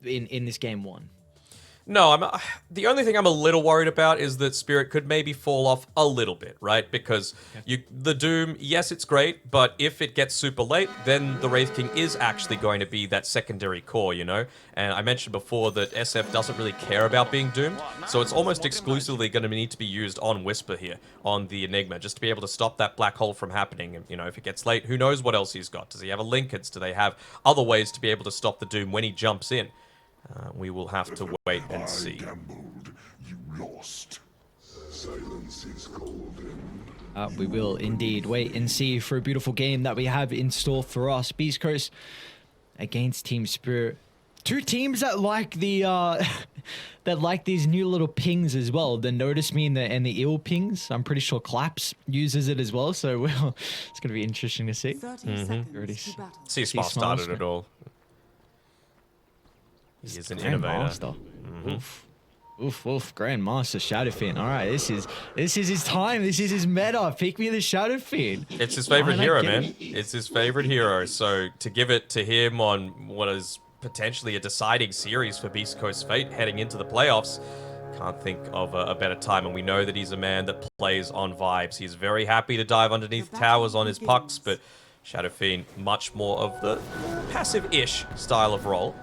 in this game one? No, the only thing I'm a little worried about is that Spirit could maybe fall off a little bit, right? Because the Doom, yes, it's great, but if it gets super late, then the Wraith King is actually going to be that secondary core, you know? And I mentioned before that SF doesn't really care about being doomed, so it's almost exclusively going to need to be used on Whisper here, on the Enigma, just to be able to stop that black hole from happening. And, you know, if it gets late, who knows what else he's got? Does he have a Linkage? Do they have other ways to be able to stop the Doom when he jumps in? We will have to wait and see. Gambled, you lost. Silence is golden. We will indeed wait and see for a beautiful game that we have in store for us. Beast Coast against Team Spirit. Two teams that like the that like these new little pings as well. The Notice Me and the Eel pings. I'm pretty sure Claps uses it as well. So it's gonna be interesting to see. 30 seconds to battle. See Smart started it all. He is an innovator. Oof, Grandmaster Shadowfin. All right, this is his time. This is his meta. Pick me the Shadowfin. It's his favorite hero, man. It's his favorite hero. So to give it to him on what is potentially a deciding series for Beast Coast Fate heading into the playoffs, can't think of a better time. And we know that he's a man that plays on vibes. He's very happy to dive underneath towers on his pucks, but Shadowfin much more of the passive-ish style of role,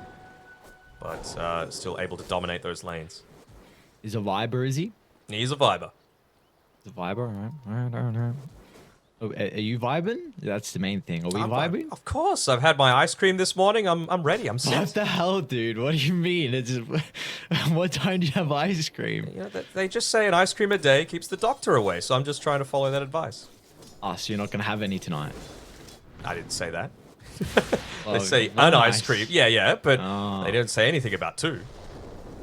but still able to dominate those lanes. He's a Viber, is he? He's a Viber. He's a Viber, all right. Oh, are you vibing? That's the main thing. Are we vibing? Of course. I've had my ice cream this morning. I'm ready. I'm set. What the hell, dude? What do you mean? It's just, what time do you have ice cream? You know, they just say an ice cream a day keeps the doctor away, so I'm just trying to follow that advice. Oh, so you're not going to have any tonight? I didn't say that. Well, they say an ice cream. Yeah, but they don't say anything about two.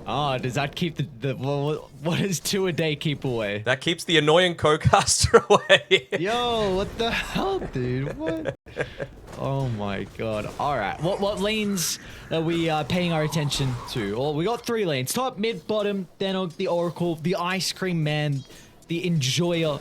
Oh, does that keep what does 2 a day keep away? That keeps the annoying co-caster away. Yo, what the hell, dude? What? Oh my god. All right. What lanes are we paying our attention to? Well, we got 3 lanes. Top, mid, bottom, then the Oracle, the Ice Cream Man, the Enjoyer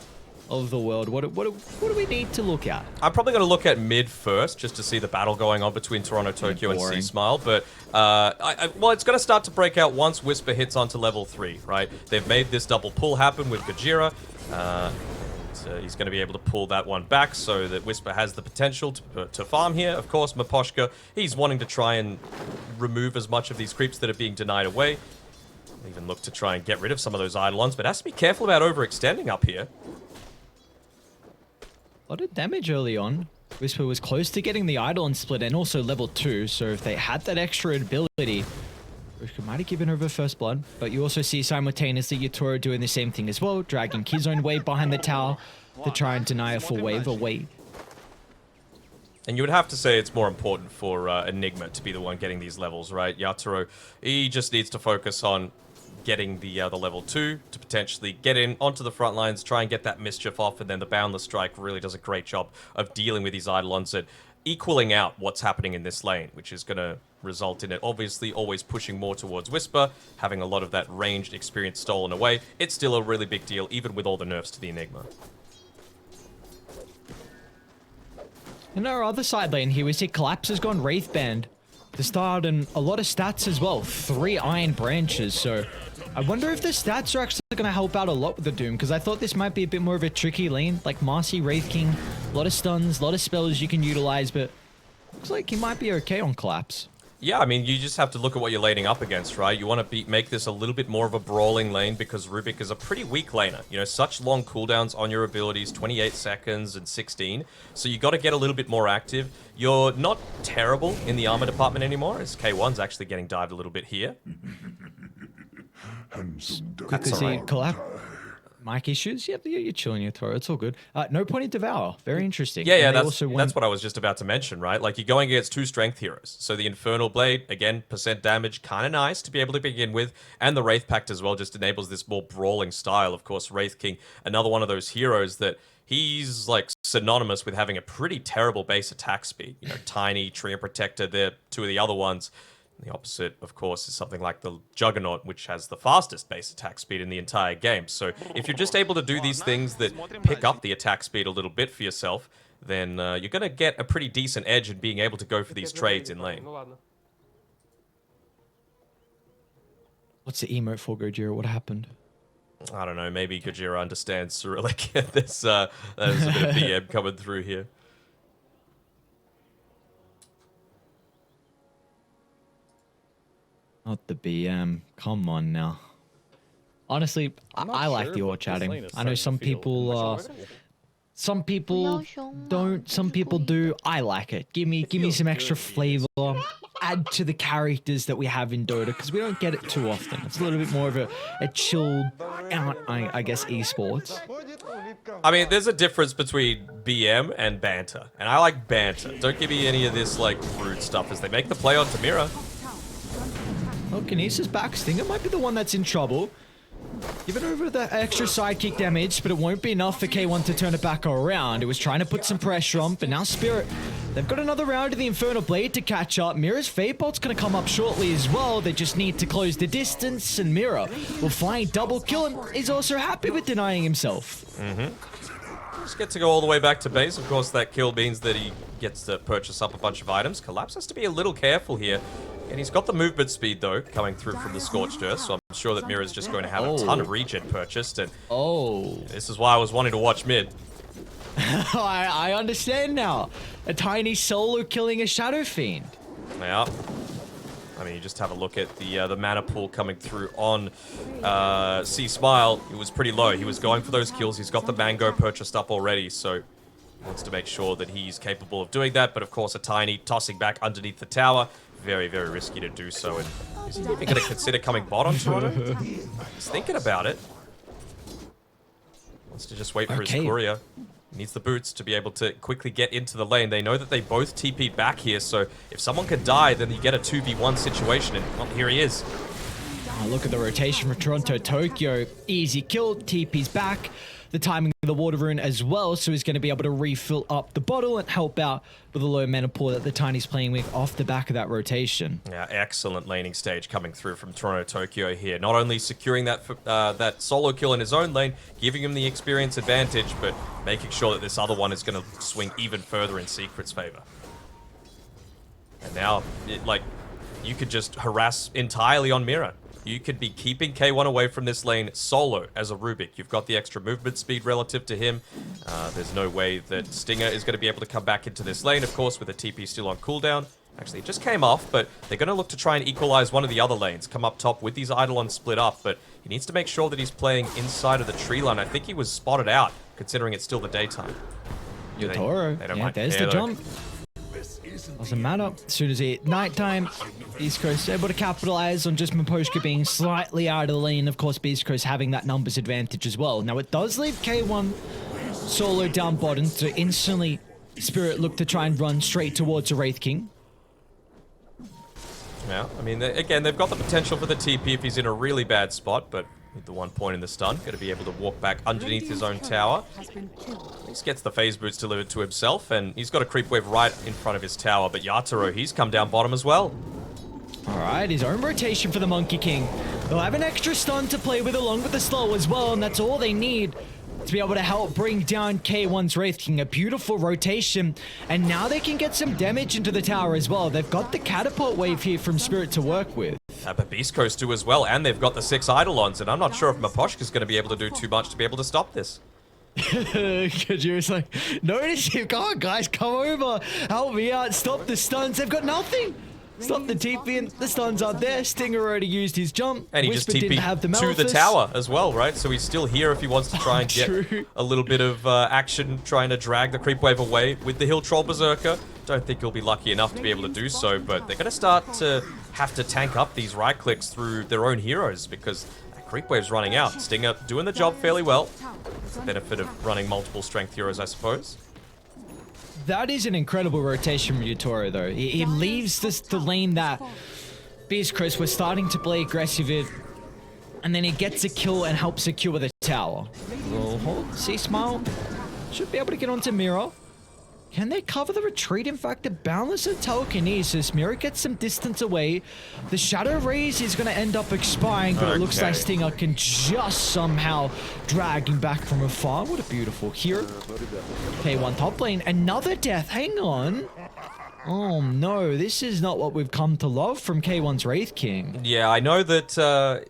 of the world. What do we need to look at? I'm probably going to look at mid first, just to see the battle going on between Toronto, Tokyo, and C-Smile. But, well, it's going to start to break out once Whisper hits onto level 3, right? They've made this double pull happen with Gajira. So he's going to be able to pull that one back so that Whisper has the potential to farm here. Of course, Maposhka, he's wanting to try and remove as much of these creeps that are being denied away. Even look to try and get rid of some of those Eidolons, but has to be careful about overextending up here. A lot of damage early on. Whisper was close to getting the Eidolon split and also level 2, so if they had that extra ability, Whisper might have given over first blood. But you also see simultaneously Yatoro doing the same thing as well, dragging Kizone wave behind the tower to try and deny a full wave away. And you would have to say it's more important for Enigma to be the one getting these levels, right? Yatoro, he just needs to focus on getting the level 2 to potentially get in onto the front lines, try and get that mischief off, and then the Boundless Strike really does a great job of dealing with these Eidolons and equaling out what's happening in this lane, which is going to result in it obviously always pushing more towards Whisper, having a lot of that ranged experience stolen away. It's still a really big deal, even with all the nerfs to the Enigma. In our other side lane here, we see Collapse has gone Wraith Band to start, and a lot of stats as well. 3 Iron Branches, so I wonder if the stats are actually going to help out a lot with the Doom, because I thought this might be a bit more of a tricky lane, like Marcy, Wraith King, a lot of stuns, a lot of spells you can utilize, but looks like he might be okay on Collapse. Yeah, I mean, you just have to look at what you're laning up against, right? You want to make this a little bit more of a brawling lane because Rubik is a pretty weak laner. You know, such long cooldowns on your abilities, 28 seconds and 16. So you got to get a little bit more active. You're not terrible in the armor department anymore, as K1's actually getting dived a little bit here. Good to see Collapse. Mic issues? Yep, you're chilling your throat. It's all good. No point in Devour. Very interesting. Yeah, that's what I was just about to mention, right? Like, you're going against 2 strength heroes. So the Infernal Blade, again, percent damage, kind of nice to be able to begin with. And the Wraith Pact as well just enables this more brawling style. Of course, Wraith King, another one of those heroes that he's, like, synonymous with having a pretty terrible base attack speed. You know, Tiny, Trio Protector, they're 2 of the other ones. The opposite, of course, is something like the Juggernaut, which has the fastest base attack speed in the entire game. So if you're just able to do these things that pick up the attack speed a little bit for yourself, then you're going to get a pretty decent edge in being able to go for these trades in lane. What's the emote for, Gojira? What happened? I don't know. Maybe Gojira understands Cyrillic. There's a bit of BM coming through here. Not the BM. Come on now. Honestly, I like the all chatting. I know some people don't, some people do. I like it. Give me some extra flavor. Add to the characters that we have in Dota, because we don't get it too often. It's a little bit more of a chilled out, I guess, esports. I mean, there's a difference between BM and banter, and I like banter. Don't give me any of this like rude stuff as they make the play on Tamira. Oh, Kinesis back. Stinger might be the one that's in trouble. Give it over the extra sidekick damage, but it won't be enough for K1 to turn it back around. It was trying to put some pressure on, but now Spirit, they've got another round of the Infernal Blade to catch up. Mira's Fate Bolt's going to come up shortly as well. They just need to close the distance, and Mira will find double kill, and is also happy with denying himself. Just get to go all the way back to base. Of course, that kill means that he gets to purchase up a bunch of items. Collapse has to be a little careful here. And he's got the movement speed, though, coming through from the Scorched Earth, so I'm sure that Mira's just going to have a ton of regen purchased, and this is why I was wanting to watch mid. I understand now. A tiny solo killing a Shadow Fiend. Yeah. I mean, you just have a look at the mana pool coming through on C-Smile. It was pretty low. He was going for those kills. He's got the Mango purchased up already, so he wants to make sure that he's capable of doing that. But of course, a tiny tossing back underneath the tower. Very, very risky to do so. And is he even going to consider coming bot on Toronto? He's thinking about it. Wants to just wait for his courier. He needs the boots to be able to quickly get into the lane. They know that they both TP'd back here, so if someone can die, then you get a 2v1 situation, and well, here he is. Oh, look at the rotation for Toronto. Tokyo, easy kill, TP's back. The timing of the water rune as well, so he's going to be able to refill up the bottle and help out with the low mana pool that the Tiny's playing with off the back of that rotation. Yeah, excellent laning stage coming through from Toronto Tokyo here. Not only securing that that solo kill in his own lane, giving him the experience advantage, but making sure that this other one is going to swing even further in Secret's favor. And now, you could just harass entirely on Mira. You could be keeping K1 away from this lane solo as a Rubik. You've got the extra movement speed relative to him. There's no way that Stinger is going to be able to come back into this lane, of course, with the TP still on cooldown. Actually, it just came off, but they're going to look to try and equalize one of the other lanes. Come up top with these Eidolons split up, but he needs to make sure that he's playing inside of the tree line. I think he was spotted out, considering it's still the daytime. Yotaro, yeah, there's the jump. Doesn't matter. As soon as it's nighttime, Beast Coast able to capitalize on just Miposhka being slightly out of the lane. Of course, Beast Coast having that numbers advantage as well. Now, it does leave K1 solo down bottom, so instantly Spirit look to try and run straight towards the Wraith King. Yeah, I mean, again, they've got the potential for the TP if he's in a really bad spot, but with the 1 point in the stun, going to be able to walk back underneath his own tower. He gets the phase boots delivered to himself, and he's got a creep wave right in front of his tower, but Yatoro, he's come down bottom as well. Alright, his own rotation for the Monkey King. They'll have an extra stun to play with along with the slow as well, and that's all they need to be able to help bring down K1's Wraith King. A beautiful rotation, and now they can get some damage into the tower as well. They've got the catapult wave here from Spirit to work with. But Beast Coast do as well, and they've got the 6 Eidolons, and I'm not sure if Miposhka's going to be able to do too much to be able to stop this. Kajira's like, notice him, come on guys, come over, help me out, stop the stuns. They've got nothing. Stop the TP, and the stuns are there. Stinger already used his jump. And he Whisper just TP'd to the tower as well, right? So he's still here if he wants to try and get a little bit of action, trying to drag the creep wave away with the Hill Troll Berserker. Don't think he'll be lucky enough to be able to do so, but they're going to start to have to tank up these right clicks through their own heroes because that creep wave's running out. Stinger doing the job fairly well. It's the benefit of running multiple strength heroes, I suppose. That is an incredible rotation from Yotaro, though. He leaves the lane that Beast Chris was starting to play aggressive in, and then he gets a kill and helps secure the tower. We'll hold. C-Smile should be able to get onto Mira. Can they cover the retreat? In fact, the Boundless and Telekinesis. Mira gets some distance away. The Shadow Raise is going to end up expiring, but it looks like Stinger can just somehow drag him back from afar. What a beautiful hero. K1 top lane. Another death. Hang on. Oh no, this is not what we've come to love from K1's Wraith King. Yeah, I know that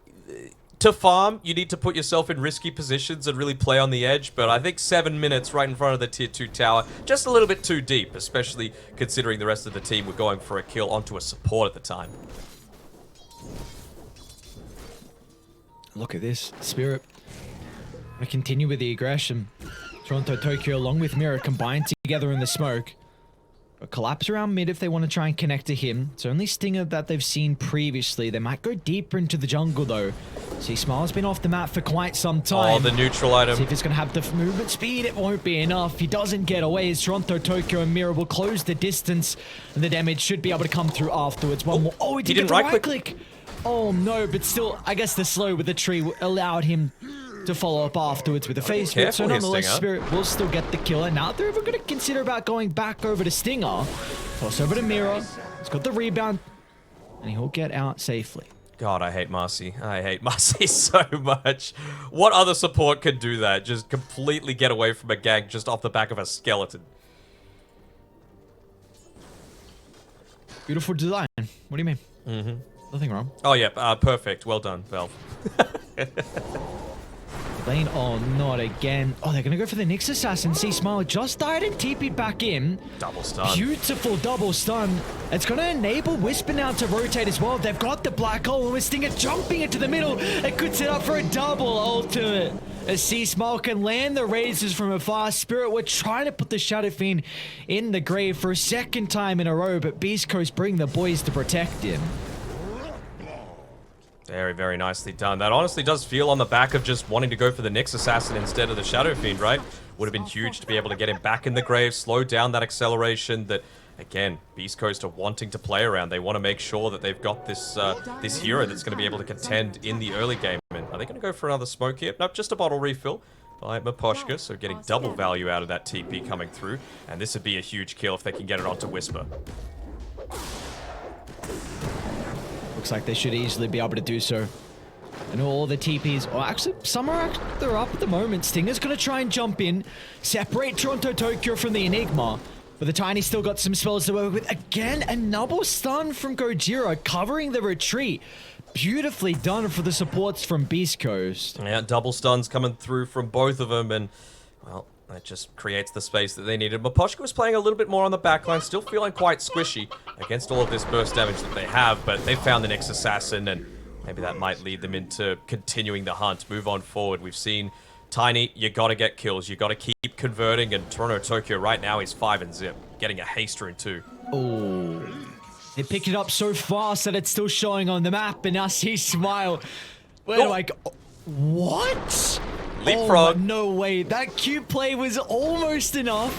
To farm, you need to put yourself in risky positions and really play on the edge, but I think 7 minutes right in front of the tier 2 tower, just a little bit too deep, especially considering the rest of the team were going for a kill onto a support at the time. Look at this. Spirit. I continue with the aggression. Toronto, Tokyo, along with Mirror, combined together in the smoke. But collapse around mid if they want to try and connect to him. It's only Stinger that they've seen previously. They might go deeper into the jungle, though. See, Smile's been off the map for quite some time. Oh, the neutral item. See if it's going to have the movement speed. It won't be enough. He doesn't get away as Toronto, Tokyo, and Mirror will close the distance. And the damage should be able to come through afterwards. One more. Oh, he didn't get the right click. Oh, no, but still, I guess the slow with the tree allowed him to follow up afterwards with a face hit. So nonetheless, Spirit will still get the kill. And now they're even going to consider about going back over to Stinger. Toss over to Mirror. He's got the rebound. And he'll get out safely. God, I hate Marcy. I hate Marcy so much. What other support could do that? Just completely get away from a gank just off the back of a skeleton. Beautiful design. What do you mean? Mm-hmm. Nothing wrong. Oh, yeah. Perfect. Well done, Valve. Lane, oh, not again. Oh, they're going to go for the Nyx Assassin. See, Smile just died and TP'd back in. Double stun. Beautiful double stun. It's going to enable Whisper now to rotate as well. They've got the black hole and with Stinger jumping into the middle. It could set up for a double ultimate. As C Smile can land the razors from afar. Spirit were trying to put the Shadow Fiend in the grave for a second time in a row, but Beast Coast bring the boys to protect him. Very, very nicely done. That honestly does feel on the back of just wanting to go for the Nyx Assassin instead of the Shadow Fiend, right? Would have been huge to be able to get him back in the grave, slow down that acceleration that, again, Beast Coast are wanting to play around. They want to make sure that they've got this this hero that's going to be able to contend in the early game. And are they going to go for another smoke here? Nope, just a bottle refill by Miposhka, so getting double value out of that TP coming through. And this would be a huge kill if they can get it onto Whisper. Looks like they should easily be able to do so. And all the TPs, or actually, some are they're up at the moment. Stinger's going to try and jump in, separate Toronto Tokyo from the Enigma. But the Tiny still got some spells to work with. Again, another stun from Gojira, covering the retreat. Beautifully done for the supports from Beast Coast. Yeah, double stuns coming through from both of them, and, well, that just creates the space that they needed. Miposhka was playing a little bit more on the backline, still feeling quite squishy against all of this burst damage that they have, but they found the Nyx Assassin, and maybe that might lead them into continuing the hunt, move on forward. We've seen Tiny, you gotta get kills, you gotta keep converting, and Toronto Tokyo right now is 5-0, getting a haster in 2. Oh, they picked it up so fast that it's still showing on the map, and now see Smile. Where do I go? What? Leapfrog. Oh, no way. That cute play was almost enough.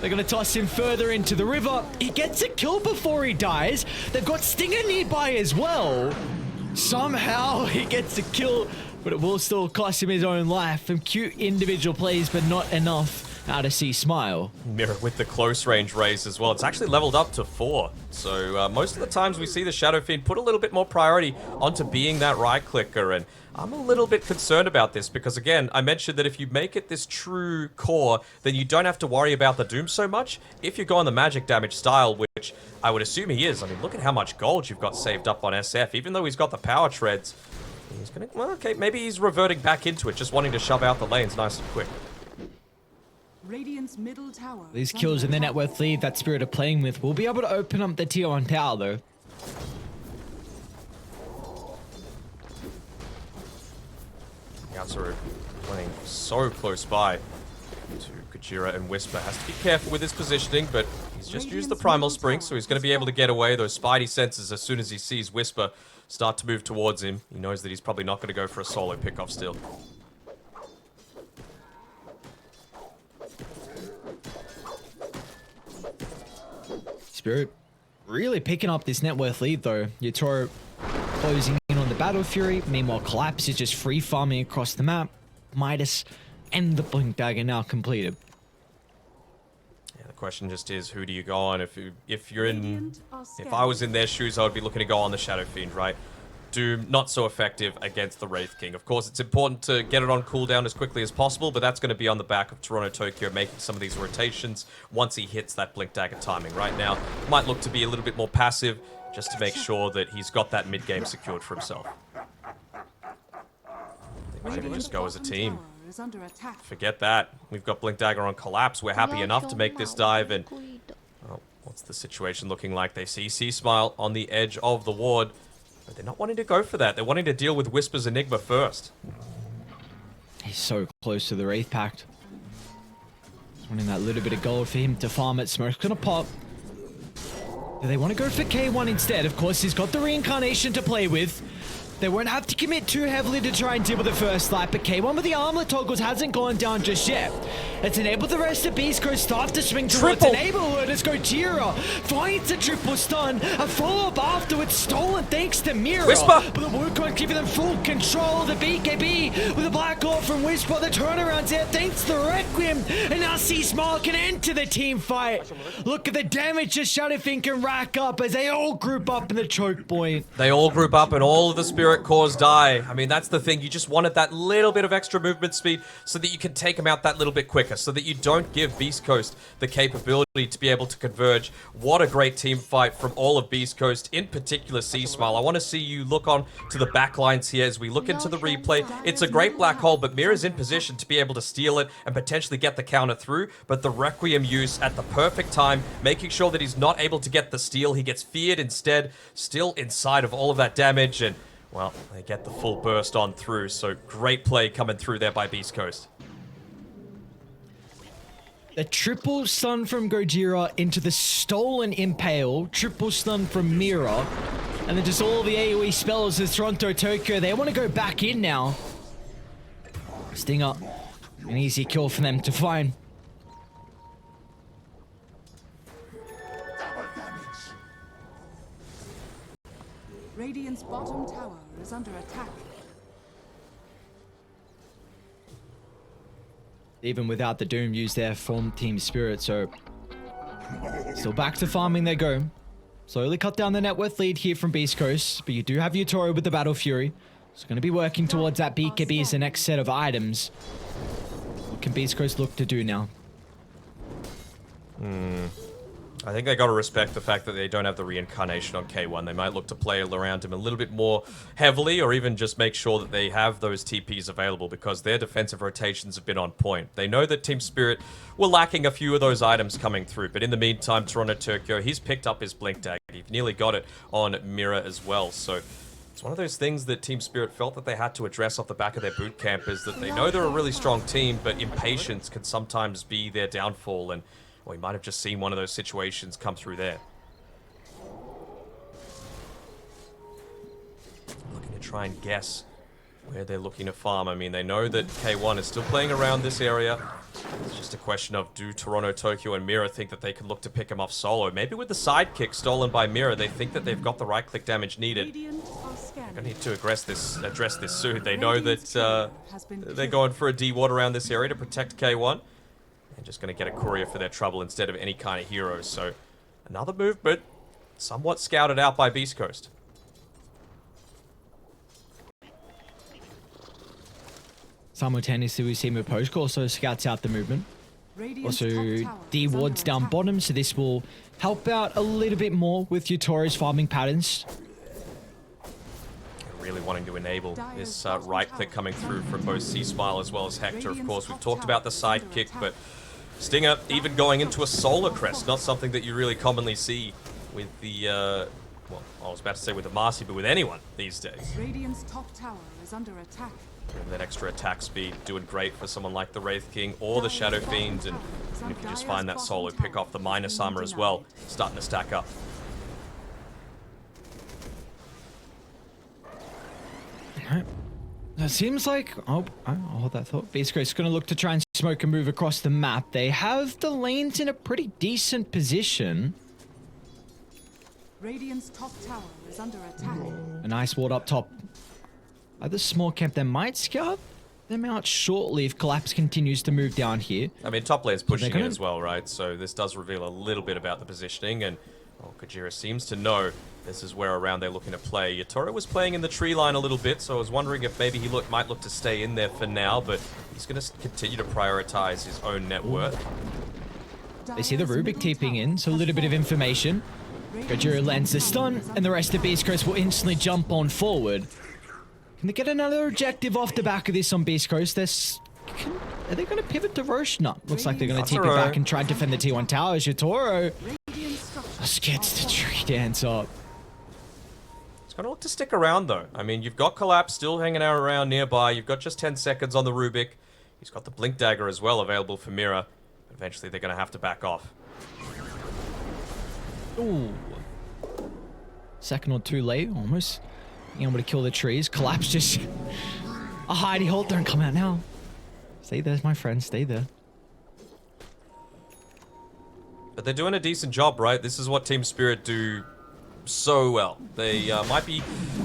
They're going to toss him further into the river. He gets a kill before he dies. They've got Stinger nearby as well. Somehow he gets a kill, but it will still cost him his own life. Some cute individual plays, but not enough out of C Smile. Mirror with the close range raise as well. It's actually leveled up to 4. So most of the times we see the Shadow Fiend put a little bit more priority onto being that right clicker, and I'm a little bit concerned about this because, again, I mentioned that if you make it this true core, then you don't have to worry about the Doom so much. If you go on the magic damage style, which I would assume he is, I mean, look at how much gold you've got saved up on SF. Even though he's got the power treads, he's gonna, well, okay, maybe he's reverting back into it, just wanting to shove out the lanes nice and quick. Radiant's middle tower. These kills in the net worth lead that Spirit are playing with will be able to open up the tier 1 tower, though. Yatsuru playing so close by to Gojira and Whisper. Has to be careful with his positioning, but he's just used the Primal Spring, so he's going to be able to get away. Those Spidey senses, as soon as he sees Whisper start to move towards him, he knows that he's probably not going to go for a solo pickoff still. Spirit really picking up this net worth lead, though. Yatoro closing in on the Battle Fury. Meanwhile, Collapse is just free farming across the map. Midas and the Blink Dagger now completed. Yeah, the question just is, who do you go on? If I was in their shoes, I would be looking to go on the Shadow Fiend, right? Doom, not so effective against the Wraith King. Of course, it's important to get it on cooldown as quickly as possible, but that's going to be on the back of Toronto Tokyo making some of these rotations once he hits that Blink Dagger timing. Right now, might look to be a little bit more passive, just to make sure that he's got that mid-game secured for himself. Might even just go as a team. Tower is under attack. Forget that. We've got Blink Dagger on Collapse. We're happy enough to make this dive. And oh, what's the situation looking like? They see C-Smile on the edge of the ward. But they're not wanting to go for that. They're wanting to deal with Whisper's Enigma first. He's so close to the Wraith Pact. Just wanting that little bit of gold for him to farm it. Smoke's gonna pop. Do they want to go for K1 instead? Of course, he's got the reincarnation to play with. They won't have to commit too heavily to try and deal with the first light, but K1 with the armlet toggles hasn't gone down just yet. It's enabled the rest of Beast Coast start to swing towards enabler. Let's go Jira. Finds a triple stun. A follow-up afterwards stolen thanks to Mira. Whisper! But the Wukong giving them full control. The BKB with a black ore from Whisper. The turnaround's there thanks to Requiem. And now C-Smile can enter the team fight. Look at the damage just Shadowfin can rack up as they all group up in the choke point. They all group up and all of the Spirit Cores die. I mean, that's the thing. You just wanted that little bit of extra movement speed so that you can take them out that little bit quicker, so that you don't give Beast Coast the capability to be able to converge. What a great team fight from all of Beast Coast, in particular C-Smile. I want to see you look on to the back lines here as we look into the replay. It's a great black hole, but Mira's in position to be able to steal it and potentially get the counter through, but the Requiem use at the perfect time, making sure that he's not able to get the steal. He gets feared instead, still inside of all of that damage, and well, they get the full burst on through, so great play coming through there by Beast Coast. The triple stun from Gojira into the stolen Impale, triple stun from Mira, and then just all the AoE spells as Toronto Tokyo. They want to go back in now. Stinger, an easy kill for them to find. Radiant's bottom tower is under attack. Even without the Doom used there from Team Spirit, so still back to farming they go. Slowly cut down the net worth lead here from Beast Coast, but you do have Utori with the Battle Fury. It's going to be working towards that BKB as the next set of items. What can Beast Coast look to do now? I think they got to respect the fact that they don't have the reincarnation on K1. They might look to play around him a little bit more heavily, or even just make sure that they have those TPs available, because their defensive rotations have been on point. They know that Team Spirit were lacking a few of those items coming through, but in the meantime, Toronto Tokyo, he's picked up his Blink Dagger. He nearly got it on Mira as well, so it's one of those things that Team Spirit felt that they had to address off the back of their boot camp, is that they know they're a really strong team, but impatience can sometimes be their downfall, and we might have just seen one of those situations come through there. Looking to try and guess where they're looking to farm. I mean, they know that K1 is still playing around this area. It's just a question of, do Toronto, Tokyo, and Mira think that they can look to pick him off solo? Maybe with the sidekick stolen by Mira, they think that they've got the right-click damage needed. Radiant are scanning. They're going to need to address this soon. They know that they're going for a D-ward around this area to protect K1. They're just going to get a courier for their trouble instead of any kind of heroes. So another move, but somewhat scouted out by Beast Coast. Simultaneously, we see Mupojko also scouts out the movement. Radiant's Also, top tower D is wards under down attack. bottom, so this will help out a little bit more with Utori's farming patterns. Really wanting to enable this right-click coming through from both C-Smile as well as Hector. Of course, we've talked about the sidekick, but Stinger even going into a solar crest, not something that you really commonly see with the, well, I was about to say with the Marcy, but with anyone these days. Radiant's top tower is under attack. That extra attack speed doing great for someone like the Wraith King or the Shadow Fiend, and if you just find that solo pick off the minus armor as well, starting to stack up. Alright. It seems like... Oh, I'll hold that thought. Beast Coast is going to look to try and smoke and move across the map. They have the lanes in a pretty decent position. Radiant's top tower is under attack. A nice ward up top. By the small camp, they might scout them out shortly if Collapse continues to move down here. I mean, top lane's pushing gonna- in as well, right? So this does reveal a little bit about the positioning, and well, Kajira seems to know this is where around they're looking to play. Yatoro was playing in the tree line a little bit, so I was wondering if maybe he might look to stay in there for now, but he's going to continue to prioritize his own net worth. They see the Rubik TPing in, so a little bit of information. Gojira lands the stun, and the rest of Beast Coast will instantly jump on forward. Can they get another objective off the back of this on Beast Coast? Are they going to pivot to Roche? No. Looks like they're going to TP back and try and defend the T1 tower. Yatoro gets the tree dance up. It's going to look to stick around, though. I mean, you've got Collapse still hanging out around nearby. You've got just 10 seconds on the Rubik. He's got the Blink Dagger as well available for Mira. Eventually, they're going to have to back off. Ooh. Second or two late, almost. Being able to kill the trees. Collapse just... a hidey hold. Don't come out now. Stay there, my friend. Stay there. But they're doing a decent job, right? This is what Team Spirit do so well. They might be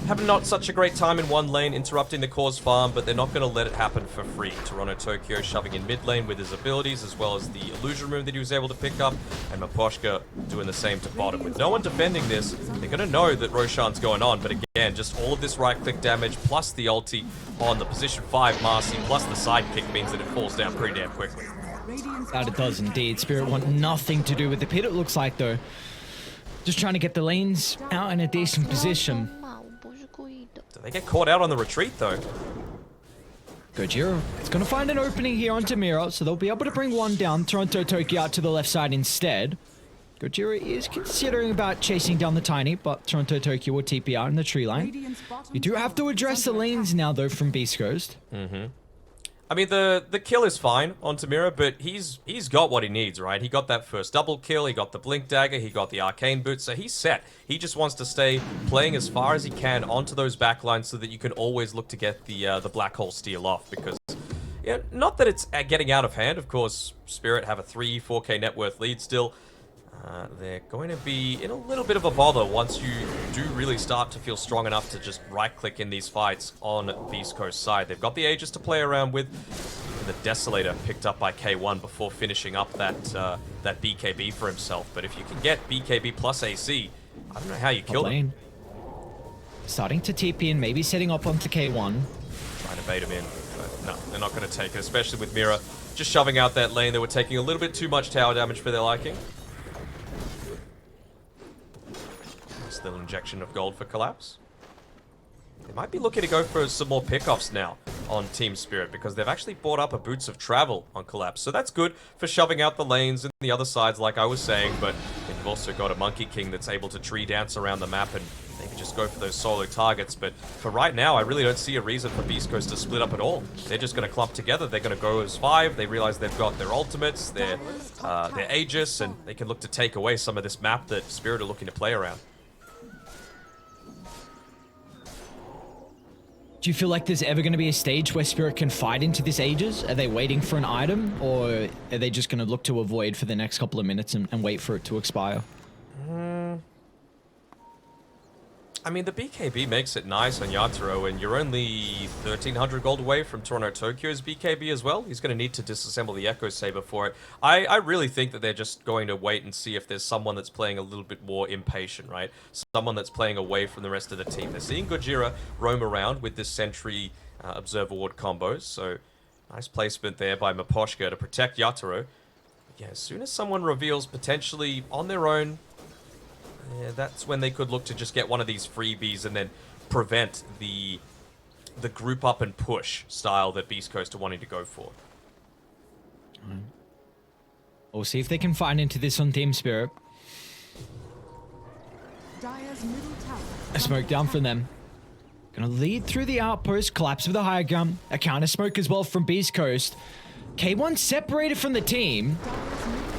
having not such a great time in one lane, interrupting the cause farm, but they're not going to let it happen for free. Toronto Tokyo shoving in mid lane with his abilities, as well as the illusion room that he was able to pick up, and Maposhka doing the same to bottom. With no one defending this, they're going to know that Roshan's going on, but again, just all of this right-click damage, plus the ulti on the position 5 Marcy, plus the sidekick means that it falls down pretty damn quickly. That it does indeed. Spirit want nothing to do with the pit, it looks like, though. Just trying to get the lanes out in a decent position. Do they get caught out on the retreat, though? Gojira, it's going to find an opening here on Tamira, so they'll be able to bring one down. Toronto Tokyo out to the left side instead. Gojira is considering about chasing down the Tiny, but Toronto Tokyo will TP out in the tree line. You do have to address the lanes now, though, from Beast Coast. I mean, the kill is fine on Tamira, but he's got what he needs, right? He got that first double kill, he got the Blink Dagger, he got the Arcane Boot, so he's set. He just wants to stay playing as far as he can onto those backlines so that you can always look to get the Black Hole steal off, because, yeah, not that it's getting out of hand. Of course, Spirit have a 4K net worth lead still. They're going to be in a little bit of a bother once you do really start to feel strong enough to just right-click in these fights on Beast Coast side. They've got the Aegis to play around with. The Desolator picked up by K1 before finishing up that BKB for himself. But if you can get BKB plus AC, I don't know how you kill them. Starting to TP and maybe setting up onto K1. Trying to bait him in, but no, they're not going to take it, especially with Mira just shoving out that lane. They were taking a little bit too much tower damage for their liking. Little injection of gold for Collapse. They might be looking to go for some more pickoffs now on Team Spirit, because they've actually bought up a Boots of Travel on Collapse. So that's good for shoving out the lanes and the other sides, like I was saying, but you've also got a Monkey King that's able to tree dance around the map and maybe just go for those solo targets. But for right now, I really don't see a reason for Beast Coast to split up at all. They're just going to clump together. They're going to go as 5. They realize they've got their ultimates, their Aegis, and they can look to take away some of this map that Spirit are looking to play around. Do you feel like there's ever going to be a stage where Spirit can fight into this Aegis? Are they waiting for an item, or are they just going to look to avoid for the next couple of minutes and wait for it to expire? I mean, the BKB makes it nice on Yatoro, and you're only 1,300 gold away from Toronto Tokyo's BKB as well. He's going to need to disassemble the Echo Saber for it. I really think that they're just going to wait and see if there's someone that's playing a little bit more impatient, right? Someone that's playing away from the rest of the team. They're seeing Gojira roam around with this Sentry Observer Ward combos, so nice placement there by Maposhka to protect Yatoro. Yeah, as soon as someone reveals potentially on their own, yeah, that's when they could look to just get one of these freebies and then prevent the group up and push style that Beast Coast are wanting to go for. We'll see if they can find into this on Team Spirit. Dire's middle tower. A smoke down from them. Gonna lead through the outpost, collapse with a high ground. A counter smoke as well from Beast Coast. K1 separated from the team.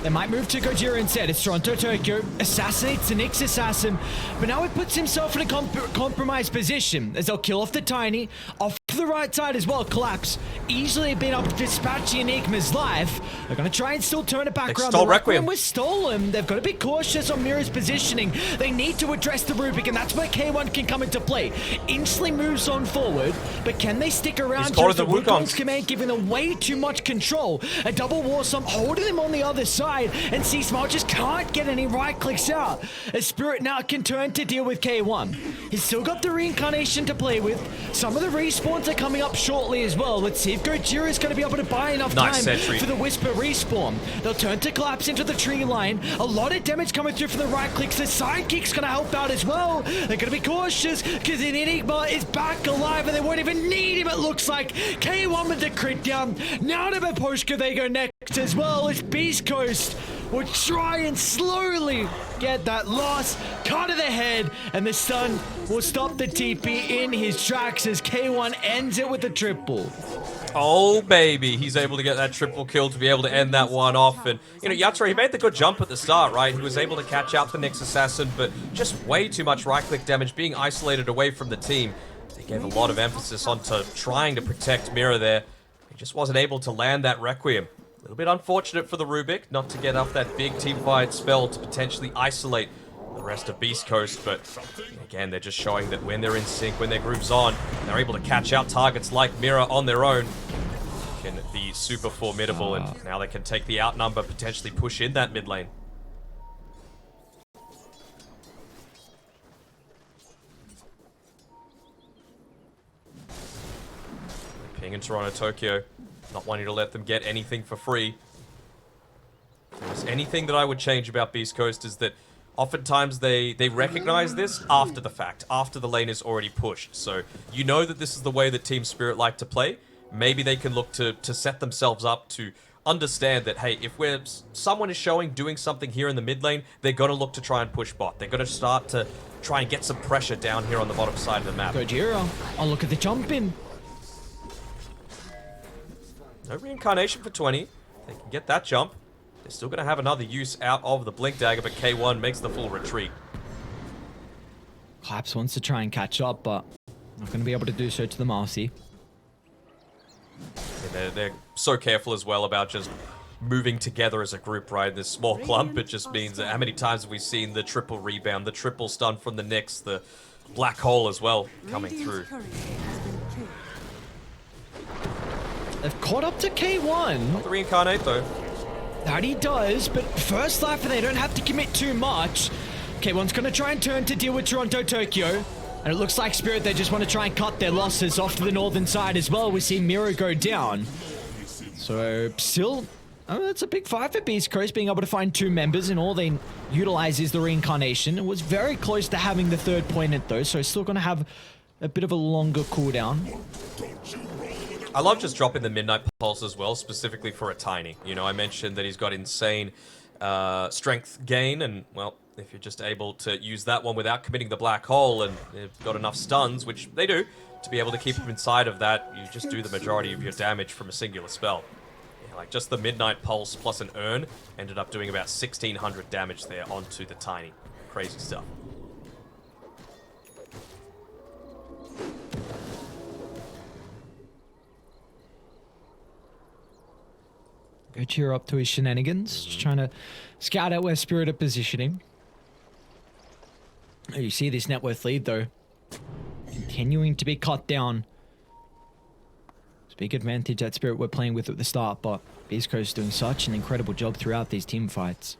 They might move to Gojira instead. It's Toronto Tokyo. Assassinates the Nyx assassin. But now he puts himself in a compromised position as they'll kill off the Tiny. Off to the right side as well. Collapse. Easily been able to dispatch the Enigma's life. They're going to try and still turn it back around. Stole The Requiem was stolen. They've got to be cautious on Mira's positioning. They need to address the Rubik, and that's where K1 can come into play. Instantly moves on forward, but can they stick around? He's The Wukong's Wukong's command giving them way too much control. A double war sum holding them on the other side, and C-Smart just can't get any right clicks out. As Spirit now can turn to deal with K1. He's still got the reincarnation to play with. Some of the respawns counter coming up shortly as well. Let's see if Gojira is going to be able to buy enough Nice time sentry. for the Whisper respawn. They'll turn to collapse into the tree line. A lot of damage coming through from the right clicks. The sidekick's going to help out as well. They're going to be cautious because Enigma is back alive and they won't even need him, it looks like. K1 with the crit down. Now to Poshka, they go next as well as Beast Coast will try and slowly get that loss. Cut to the head, and the stun will stop the TP in his tracks as K1 ends it with a triple. Oh, baby. He's able to get that triple kill to be able to end that one off. And, you know, Yatra, he made the good jump at the start, right? He was able to catch out the Nyx Assassin, but just way too much right-click damage, being isolated away from the team. They gave a lot of emphasis onto trying to protect Mira there. He just wasn't able to land that Requiem. A little bit unfortunate for the Rubik not to get off that big teamfight spell to potentially isolate the rest of Beast Coast, but again, they're just showing that when they're in sync, when their group's on, they're able to catch out targets like Mira on their own. Can be super formidable, and now they can take the outnumber, potentially push in that mid lane. Ping in Toronto, Tokyo. Not wanting to let them get anything for free. If there's anything that I would change about Beast Coast is that oftentimes they recognize this after the fact, after the lane is already pushed. So you know that this is the way that Team Spirit like to play. Maybe they can look to set themselves up to understand that, hey, if someone is doing something here in the mid lane, they're going to look to try and push bot. They're going to start to try and get some pressure down here on the bottom side of the map. Gojira, oh look at the jump in. No reincarnation for 20. They can get that jump. They're still going to have another use out of the Blink Dagger, but K1 makes the full retreat. Collapse wants to try and catch up, but not going to be able to do so to the Marcy. Yeah, they're so careful as well about just moving together as a group, right? This small clump, it just means that how many times have we seen the triple rebound, the triple stun from the Nyx, the black hole as well coming through. They've caught up to K1. Not the reincarnate though. That he does, but first life and they don't have to commit too much. K1's going to try and turn to deal with Toronto, Tokyo. And it looks like Spirit, they just want to try and cut their losses off to the northern side as well. We see Miro go down. So still, that's a big fight for Beast Coast, being able to find two members, and all they utilize is the reincarnation. It was very close to having the third point though, so still going to have a bit of a longer cooldown. I love just dropping the Midnight Pulse as well, specifically for a Tiny. You know, I mentioned that he's got insane strength gain, and, well, if you're just able to use that one without committing the black hole, and they've got enough stuns, which they do, to be able to keep him inside of that, you just do the majority of your damage from a singular spell. Yeah, like, just the Midnight Pulse plus an Urn ended up doing about 1,600 damage there onto the Tiny. Crazy stuff. Go cheer up to his shenanigans, just trying to scout out where Spirit are positioning. Oh, you see this net worth lead though, continuing to be cut down. It's a big advantage that Spirit were playing with at the start, but Beast Coast doing such an incredible job throughout these team fights.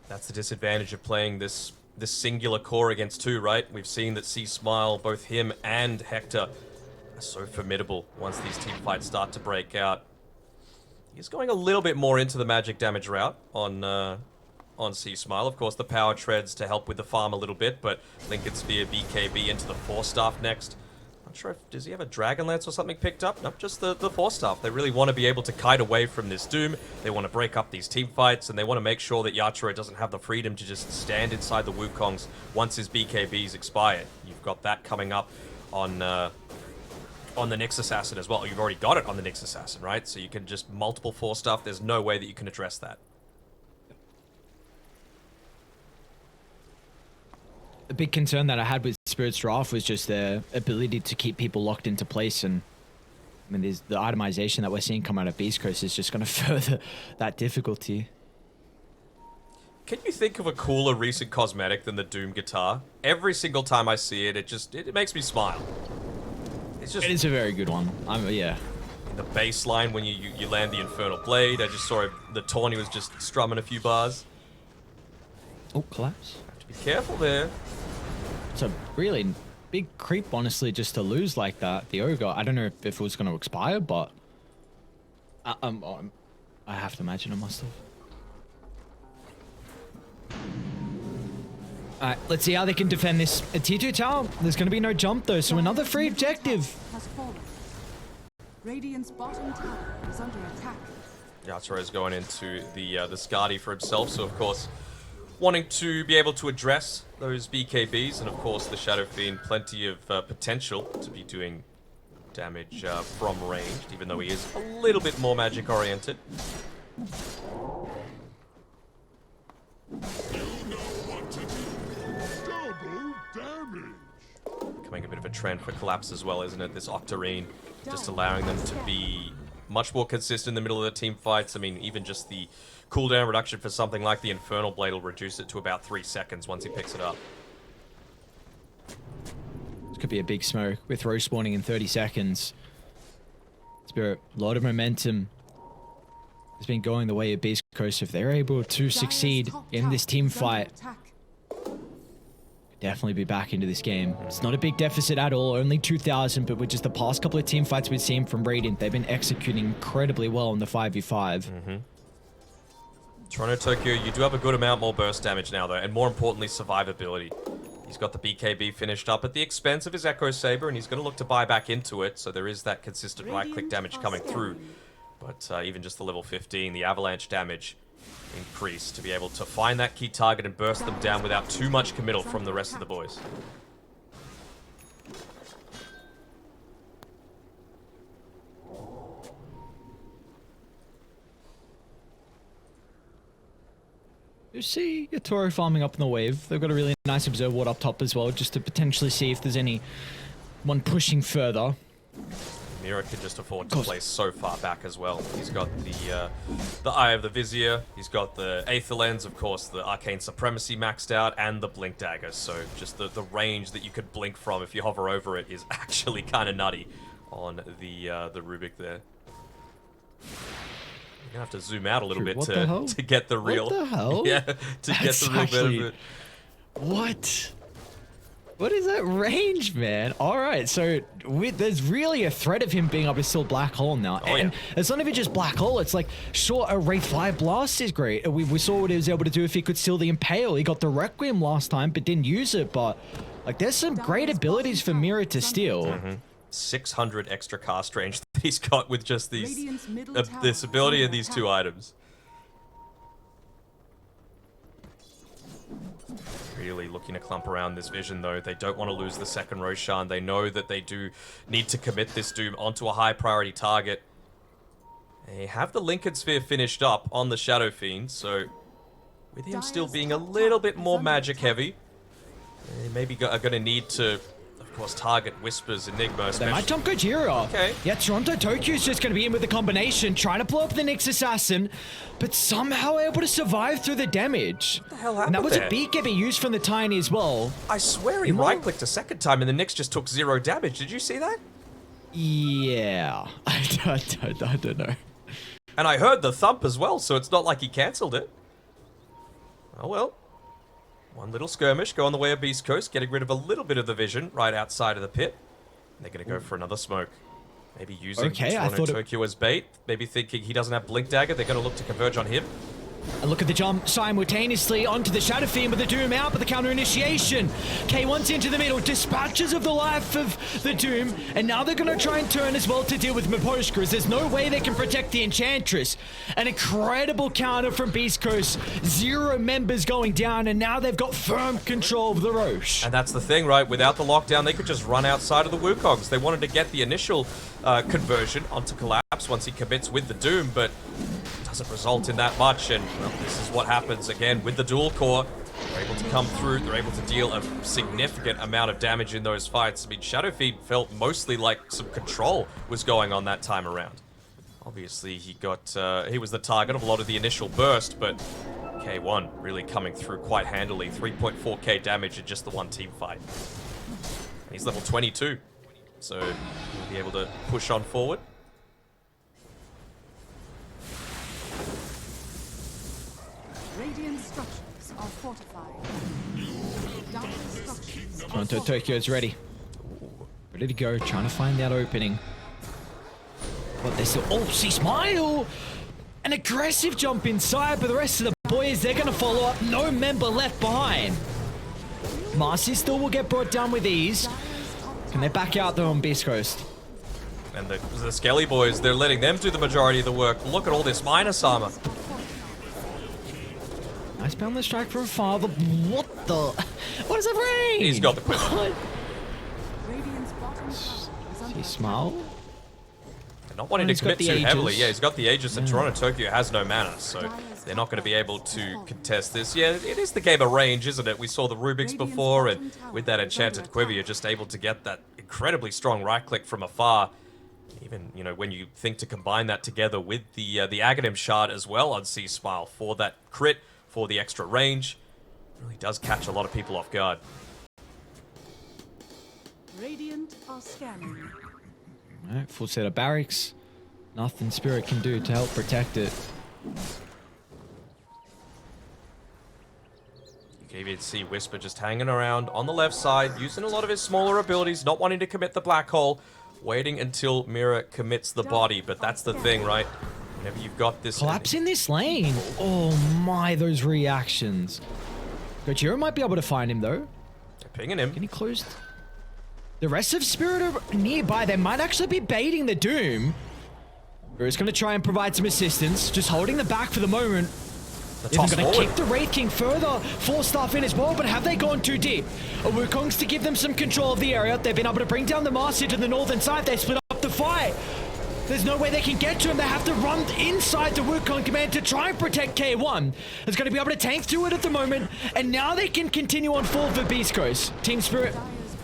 That's the disadvantage of playing this singular core against two, right? We've seen that C-Smile, both him and Hector, are so formidable once these team fights start to break out. He's going a little bit more into the magic damage route on C-Smile. Of course, the power treads to help with the farm a little bit, but Lincoln Spear, BKB into the Force Staff next. Not sure if, does he have a Dragon Lance or something picked up? Nope, just the Force Staff. They really want to be able to kite away from this Doom. They want to break up these team fights, and they want to make sure that Yachiro doesn't have the freedom to just stand inside the Wukongs once his BKBs expire. You've got that coming up on the Nyx Assassin as well. You've already got it on the Nyx Assassin, right? So you can just multiple Force Staff. There's no way that you can address that. A big concern that I had with Spirit's draft was just their ability to keep people locked into place, and I mean, there's the itemization that we're seeing come out of Beast Coast is just going to further that difficulty. Can you think of a cooler recent cosmetic than the Doom guitar? Every single time I see it, it makes me smile. It's just, It is a very good one. Yeah. the bass line when you land the Infernal Blade. I just saw the Tawny was just strumming a few bars. Oh, collapse. Have to be careful there. So really big creep, honestly, just to lose like that. The Ogre, I don't know if it was going to expire, but I have to imagine it must have. Alright, let's see how they can defend this. A tier 2 tower, there's going to be no jump though, so another free objective. Has fallen. Radiant's bottom tower is under attack. Yatoro is going into the Skadi for himself, so of course wanting to be able to address those BKBs, and of course the Shadow Fiend, plenty of potential to be doing damage from range, even though he is a little bit more magic oriented. Becoming a bit of a trend for Collapse as well, isn't it? This Octarine, just allowing them to be much more consistent in the middle of the team fights. I mean, even just the cooldown reduction for something like the Infernal Blade will reduce it to about 3 seconds once he picks it up. This could be a big smoke with Rose spawning in 30 seconds. Spirit, a lot of momentum has been going the way of Beast Coast. If they're able to succeed in this team fight, definitely be back into this game. It's not a big deficit at all, only 2,000, but with just the past couple of team fights we've seen from Radiant, they've been executing incredibly well in the 5v5. Toronto Tokyo, you do have a good amount more burst damage now though, and more importantly, survivability. He's got the BKB finished up at the expense of his Echo Saber, and he's going to look to buy back into it, so there is that consistent right-click damage coming through. But even just the level 15, the avalanche damage increased to be able to find that key target and burst them down without too much committal from the rest of the boys. You see Yatoro farming up in the wave. They've got a really nice observe ward up top as well, just to potentially see if there's anyone pushing further. Mira can just afford to play so far back as well. He's got the Eye of the Vizier, he's got the Aether Lens, of course, the Arcane Supremacy maxed out, and the Blink Dagger. So just the range that you could blink from if you hover over it is actually kind of nutty on the Rubik there. You're gonna have to zoom out a little bit to get the real. What the hell? Yeah, to get the real benefit. What? What is that range, man? All right, so there's really a threat of him being able to still Black Hole now. Oh, and yeah. it's not even just Black Hole, it's like, sure, a Wraith Fire Blast is great. We saw what he was able to do if he could steal the Impale. He got the Requiem last time, but didn't use it. But like, there's some great abilities for Mira to steal. 600 extra cast range that he's got with just these this ability and these 2 items. Really looking to clump around this vision though. They don't want to lose the second Roshan. They know that they do need to commit this Doom onto a high priority target. They have the Lincoln Sphere finished up on the Shadow Fiend, so with him still being a little bit more magic heavy, they maybe are going to need to, of course, target Whispers, Enigma, They might jump Gojira. Okay. Yeah, Toronto Tokyo's just going to be in with the combination, trying to blow up the Nyx Assassin, but somehow able to survive through the damage. What the hell happened And that was there? a BKB used from the Tiny as well. I swear he right-clicked a second time and the Nyx just took 0 damage. Did you see that? Yeah. I don't know. And I heard the thump as well, so it's not like he cancelled it. Oh well. One little skirmish, go on the way of Beast Coast, getting rid of a little bit of the vision right outside of the pit. And they're going to go for another smoke. Maybe using Toronto Tokyo as bait. Maybe thinking he doesn't have Blink Dagger, they're going to look to converge on him. And look at the jump simultaneously onto the Shadow Fiend with the Doom out, but the counter initiation. K1's into the middle, dispatches of the life of the Doom, and now they're going to try and turn as well to deal with Miposhka, as there's no way they can protect the Enchantress. An incredible counter from Beast Coast, 0 members going down, and now they've got firm control of the Roche. And that's the thing, right? Without the lockdown, they could just run outside of the Wukongs. They wanted to get the initial conversion onto Collapse once he commits with the Doom, but doesn't result in that much, and well, this is what happens again with the dual core. They're able to come through, they're able to deal a significant amount of damage in those fights. I mean, Shadow Fiend felt mostly like some control was going on that time around. Obviously, he was the target of a lot of the initial burst, but K1 really coming through quite handily. 3.4k damage in just the one team fight. And he's level 22, so he'll be able to push on forward. Radiant structures are fortified. Dark structures are Toronto fortified. Tokyo's ready. Ready to go, trying to find that opening. But they're still... Oh, see Smile! An aggressive jump inside, but the rest of the boys, they're going to follow up. No member left behind. Marcy still will get brought down with ease. Can they back out though on Beast Coast? And the Skelly boys, they're letting them do the majority of the work. Look at all this minus armor. Nice boundless strike from Father. What the? What is that range? He's got the quiver. Radiant's bottom tower is under He attack. smile. Not wanting He's to commit got the too heavily. Aegis. Yeah, he's got the Aegis, and Toronto Tokyo has no mana, so they're not going to be able to contest this. Yeah, it is the game of range, isn't it? We saw the Rubik's before, and with that enchanted quiver, you're just able to get that incredibly strong right click from afar. Even, you know, when you think to combine that together with the Aghanim shard as well on C Smile for that crit, for the extra range, it really does catch a lot of people off guard. Radiant are scanning. Alright, full set of barracks. Nothing Spirit can do to help protect it. You can even see Whisper just hanging around on the left side, using a lot of his smaller abilities, not wanting to commit the black hole, waiting until Mira commits the body. But that's the thing, right? Whenever you've got this... Collapse in this lane. Oh my, those reactions. Gojira might be able to find him though. They're pinging him. Can he close? The rest of Spirit are nearby. They might actually be baiting the Doom. He's going to try and provide some assistance. Just holding the back for the moment. The They're toss going to forward. kick the Wraith King further. 4 staff in as well, but have they gone too deep? Wukong's to give them some control of the area. They've been able to bring down the Master to the northern side. They split up the fight. There's no way they can get to him. They have to run inside the Wukong command to try and protect K1. It's going to be able to tank through it at the moment. And now they can continue on full for Beast Coast. Team Spirit,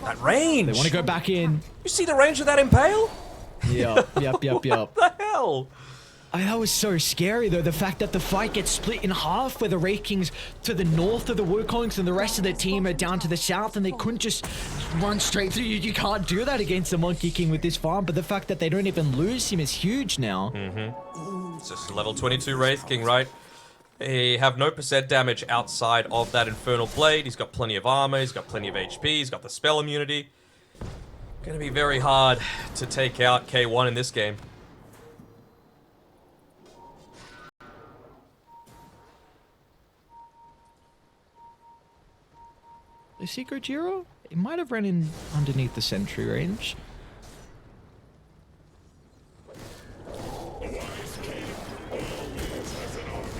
That range! they want to go back in. You see the range of that Impale? Yep. What the hell? That was so scary though, the fact that the fight gets split in half where the Wraith Kings to the north of the Wukongs and the rest of the team are down to the south and they couldn't just run straight through. You can't do that against the Monkey King with this farm, but the fact that they don't even lose him is huge now. It's just a level 22 Wraith King, right? They have no percent damage outside of that Infernal Blade. He's got plenty of armor, he's got plenty of HP, he's got the spell immunity. Gonna be very hard to take out K1 in this game. Is he Gojira? He might have run in underneath the sentry range.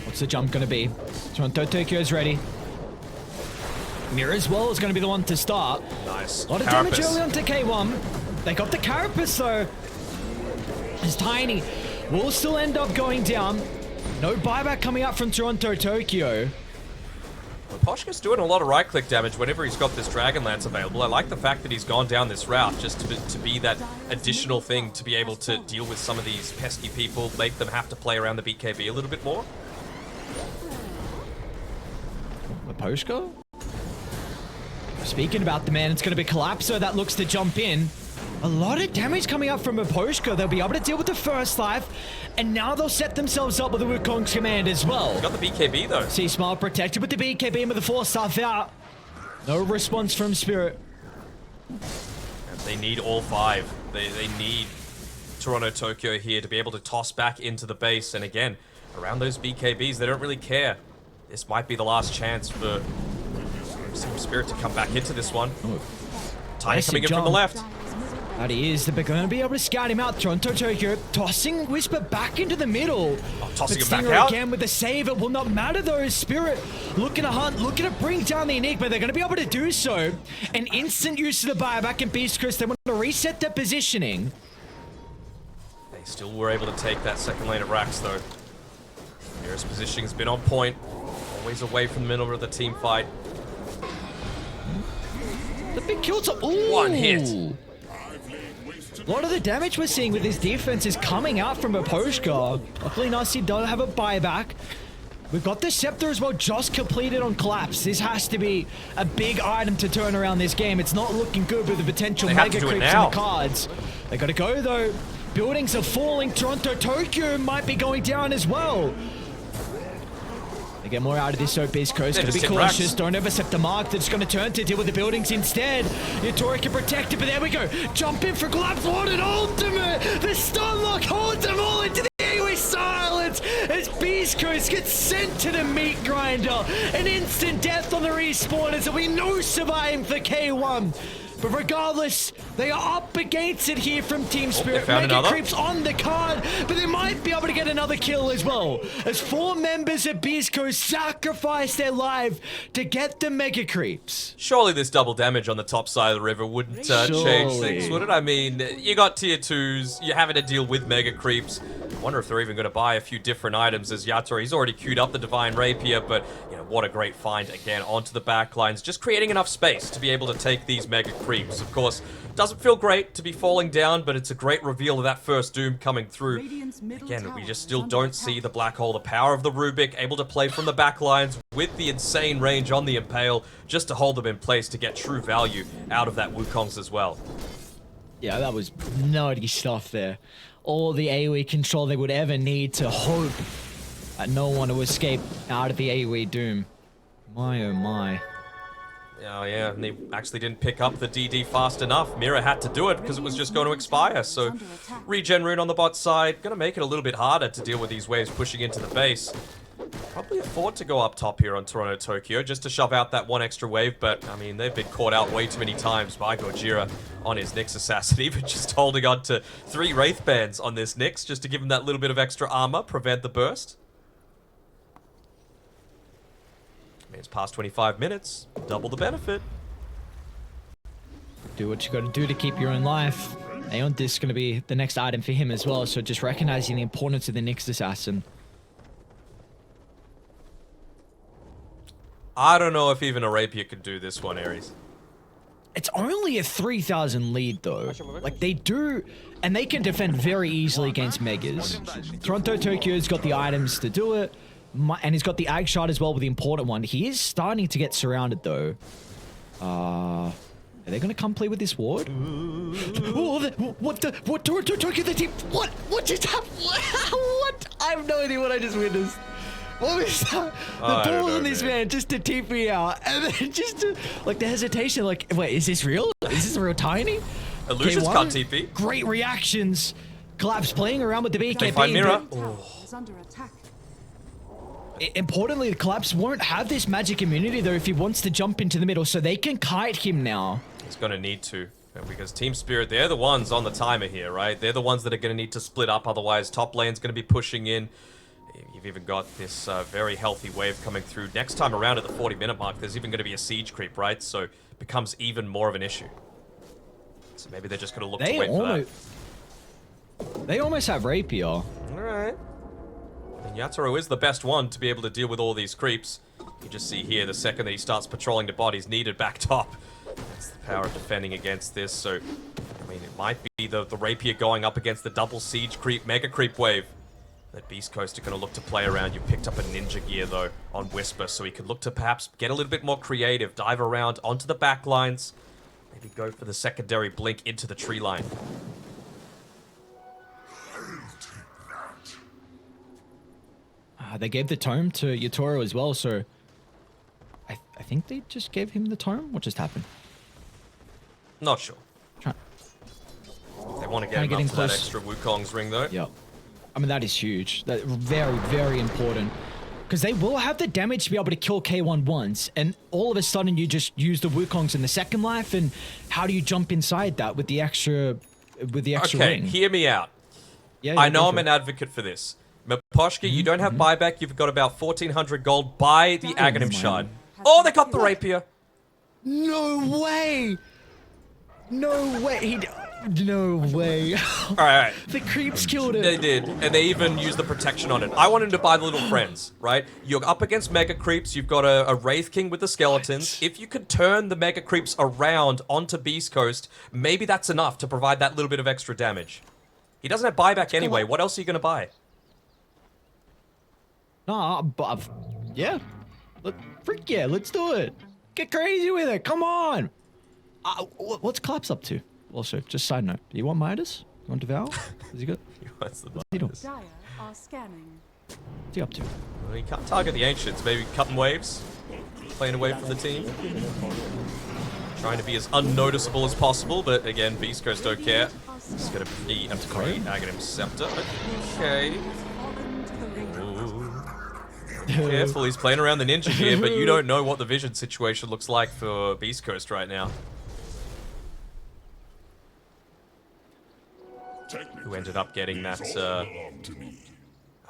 What's the jump gonna be? Toronto Tokyo's ready. Mira as well is gonna be the one to start. Nice. A lot of damage Carapace. early onto K1. They got the Carapace though. It's tiny. Will still end up going down. No buyback coming out from Toronto Tokyo. Poshka's doing a lot of right-click damage whenever he's got this Dragon Lance available. I like the fact that he's gone down this route just to be that additional thing to be able to deal with some of these pesky people, make them have to play around the BKB a little bit more. Poshka? Speaking about the man, it's going to be Collapso that looks to jump in. A lot of damage coming up from Poshka. They'll be able to deal with the first life, and now they'll set themselves up with the Wukong's command as well. Got the BKB though. See Smile protected with the BKB and with the 4 staff out. No response from Spirit. They need all 5. They need Toronto Tokyo here to be able to toss back into the base, and again, around those BKBs, they don't really care. This might be the last chance for Team Spirit to come back into this one. Tiny Nice coming in jump. from the left. That he is. They're going to be able to scout him out. Toronto Tokyo tossing Whisper back into the middle. Tossing But him back Stinger out. again with the save. It will not matter though. Spirit looking to hunt, looking to bring down the Enigma. They're going to be able to do so. An instant use of the buyback in Beast Coast. They want to reset their positioning. They still were able to take that second lane of racks though. Mira's positioning's been on point. Always away from the middle of the team fight. The big kills are... Ooh. One hit. A lot of the damage we're seeing with this defense is coming out from Poshka. Luckily, Nasi does have a buyback. We've got the Scepter as well, just completed on Collapse. This has to be a big item to turn around this game. It's not looking good with the potential They have mega to do it creeps now. in the cards. They gotta go though. Buildings are falling. Toronto Tokyo might be going down as well. They get more out of this, so Beast Coast gonna be just hit cautious. racks. Don't intercept the mark. They're just gonna turn to deal with the buildings instead. Yatori can protect it, but there we go. Jump in for Glabs. What an ultimate! The stun lock holds them all into the AoE silence as Beast Coast gets sent to the meat grinder. An instant death on the respawn as there'll be no surviving for K1. But regardless, they are up against it here from Team Spirit. found Mega another. Creeps on the card, but they might be able to get another kill as well. As 4 members of Beast Coast sacrifice their life to get the Mega Creeps. Surely this double damage on the top side of the river wouldn't change Surely. things, would it? I mean, you got tier 2s, you're having to deal with mega creeps. I wonder if they're even going to buy a few different items as Yatori. He's already queued up the Divine Rapier, but you know what a great find again onto the back lines. Just creating enough space to be able to take these mega creeps. Of course, doesn't feel great to be falling down, but it's a great reveal of that first Doom coming through. Radiant's middle Again, tower we just is still under don't attack. see the black hole, the power of the Rubik, able to play from the back lines with the insane range on the Impale, just to hold them in place to get true value out of that Wukongs as well. Yeah, that was nutty stuff there. All the AoE control they would ever need to hope that no one will escape out of the AoE Doom. My oh my. Oh yeah, and they actually didn't pick up the DD fast enough. Mira had to do it because it was just going to expire, so regen rune on the bot side, gonna make it a little bit harder to deal with these waves pushing into the base. Probably afford to go up top here on Toronto Tokyo just to shove out that one extra wave, but I mean, they've been caught out way too many times by Gojira on his Nyx assassin, even just holding on to 3 Wraith Bands on this Nyx just to give him that little bit of extra armor, prevent the burst. I mean, it's past 25 minutes, double the benefit. Do what you gotta do to keep your own life. Aeon Disc gonna be the next item for him as well, so just recognizing the importance of the Nyx assassin. I don't know if even a Rapier could do this one, Ares. It's only a 3,000 lead though. Like they do, and they can defend very easily against Megas. Toronto Tokyo's got the items to do it, and he's got the Ag Shard as well with the important one. He is starting to get surrounded though. Are they gonna come play with this ward? What Toronto Tokyo the team? What just happened? What? I have no idea what I just witnessed. What was that? The I don't ball know, on this man. man just to TP out, and then just to, like the hesitation, like, wait, is this real? Is this real tiny? Illusions K1, can't TP. Great reactions. Collapse playing around with the BKB. find Mira. but Tower is under attack. Importantly, the Collapse won't have this magic immunity though if he wants to jump into the middle, so they can kite him now. He's gonna need to. Because Team Spirit, they're the ones on the timer here, right? They're the ones that are gonna need to split up, otherwise top lane's gonna be pushing in. You've even got this very healthy wave coming through. Next time around at the 40-minute mark, there's even going to be a siege creep, right? So it becomes even more of an issue. So maybe they're just going to look to wait for that. They almost have Rapier. Alright. And Yatoro is the best one to be able to deal with all these creeps. You just see here, the second that he starts patrolling the bot, he's needed back top. That's the power of defending against this. So, I mean, it might be the Rapier going up against the double siege creep, mega creep wave. That Beast Coast are going to look to play around. You picked up a ninja gear, though, on Whisper, so he could look to perhaps get a little bit more creative, dive around onto the back lines, maybe go for the secondary blink into the tree line. They gave the tome to Yatoro as well, so I think they just gave him the tome. What just happened? Not sure. Try- They want to Kinda get him getting up to that close. extra Wukong's ring, though. Yep. I mean, that is huge. That very, very important. Because they will have the damage to be able to kill K1 once, and all of a sudden you just use the Wukongs in the second life, and how do you jump inside that with the extra Okay, ring? hear me out. Yeah, I go know for I'm an it. advocate for this. Miposhka, you don't have buyback. You've got about 1,400 gold. Buy the Aghanim Shard. Oh, they got the Rapier. No way! No way! No way! All right. The creeps killed They it. did, and they even used the protection on it. I wanted to buy the little friends, right? You're up against Mega Creeps, you've got a Wraith King with the skeletons. If you could turn the Mega Creeps around onto Beast Coast, maybe that's enough to provide that little bit of extra damage. He doesn't have buyback anyway, what else are you going to buy? Nah, but yeah, freak yeah, let's do it. Get crazy with it. Come on. What's Collapse up to? Also, just side note, do you want Midas? You want Devour? Is he good? What's the You don't. Dire are scanning. What's he up to? Well, he can't target the Ancients. Maybe cutting waves. Playing away from the team. Trying to be as unnoticeable as possible, but again, Beast Coast don't care. He's gonna be a great Aghanim Scepter. Okay. Ooh. Careful, he's playing around the ninja here, but you don't know what the vision situation looks like for Beast Coast right now. Who ended up getting that,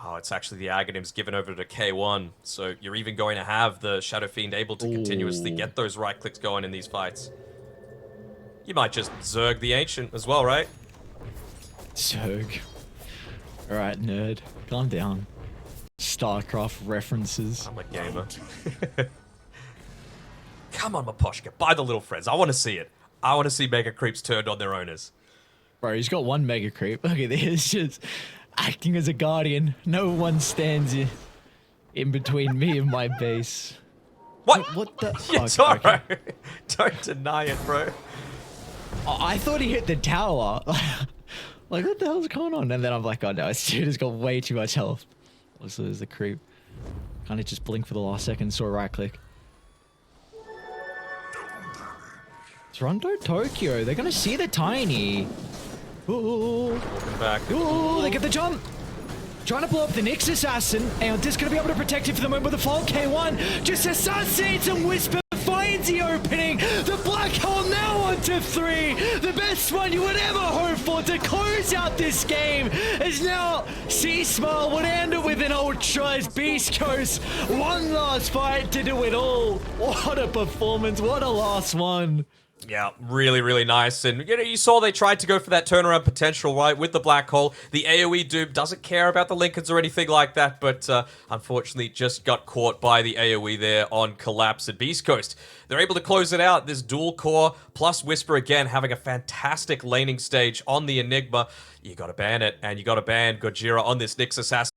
oh, it's actually the Aghanims given over to K1, so you're even going to have the Shadow Fiend able to continuously get those right clicks going in these fights. You might just Zerg the Ancient as well, right? Zerg. Alright, nerd. Calm down. StarCraft references. I'm a gamer. Come on, Maposhka, buy the little friends. I want to see it. I want to see Mega Creeps turned on their owners. Bro, he's got one Mega Creep. Look at this. Just acting as a guardian. No one stands in between me and my base. What? What the? It's Oh, okay. alright. Don't deny it, bro. I thought he hit the tower. Like, what the hell's going on? And then I'm like, oh no, this dude has got way too much health. Also, there's the creep. Kind of just blink for the last second, saw a right click. Toronto, Tokyo, they're gonna see the tiny. Ooh. Welcome back. Ooh, they get the jump. Trying to blow up the Nyx Assassin, and just gonna be able to protect it for the moment with the fall. K1 just assassinates and Whisper finds the opening. The black hole now onto 3. The best one you would ever hope for to close out this game is now C-Smile would end it with an ultra as Beast Coast. One last fight to do it all. What a performance, what a last one. Yeah, really, really nice. And you know, you saw they tried to go for that turnaround potential, right, with the black hole. The AoE Doom doesn't care about the Lincolns or anything like that, but unfortunately just got caught by the AoE there on Collapse at Beast Coast. They're able to close it out. This dual core plus Whisper again having a fantastic laning stage on the Enigma. You gotta ban it, and you gotta ban Gojira on this Nyx Assassin.